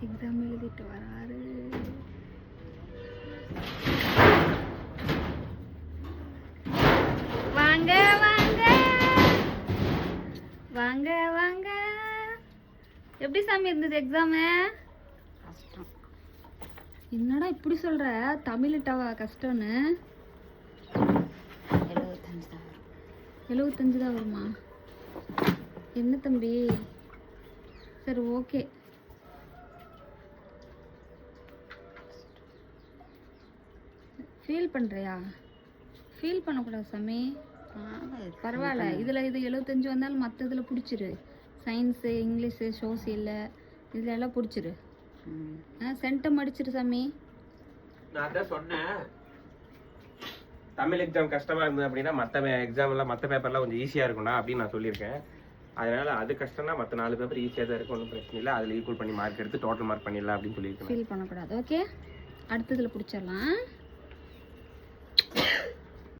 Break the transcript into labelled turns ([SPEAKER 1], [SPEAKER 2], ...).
[SPEAKER 1] Exam எழுதிட்டு வராரு. வாங்க வாங்க வாங்க வாங்க. எப்படி சாமி இருந்தது எக்ஸாமு?
[SPEAKER 2] கஷ்டம்.
[SPEAKER 1] என்னடா இப்படி சொல்ற? தமிழ் கஷ்டம்னு 75 தான் வருமா? என்ன தம்பி? சரி ஓகே. ஃபீல் பண்ணுறியா? ஃபீல் பண்ணக்கூடாது சாமி. பரவாயில்ல. இதில் இது 75 வந்தாலும் மற்ற இதில் பிடிச்சிரு. சயின்ஸு, இங்கிலீஷு, சோசியல் இதில் எல்லாம் பிடிச்சிரு. சென்டம் அடிச்சிரு சாமி.
[SPEAKER 3] நான் தான் சொன்னேன் தமிழ் எக்ஸாம் கஷ்டமா இருந்தது அப்படின்னா மற்ற எக்ஸாம்லாம் மற்ற பேப்பர்லாம் கொஞ்சம் ஈஸியாக இருக்கும்டா அப்படின்னு நான் சொல்லியிருக்கேன். அதனால அது கஷ்டம்னா மற்ற 4 பேப்பர் ஈஸியாக தான் இருக்கும், ஒன்றும் பிரச்சனை இல்லை. அதில் ஈக்குவல் பண்ணி மார்க் எடுத்து டோட்டல் மார்க் பண்ணிடலாம் அப்படின்னு சொல்லியிருக்கேன்.
[SPEAKER 1] ஃபீல் பண்ணக்கூடாது. ஓகே, அடுத்ததில் பிடிச்சிடலாம்.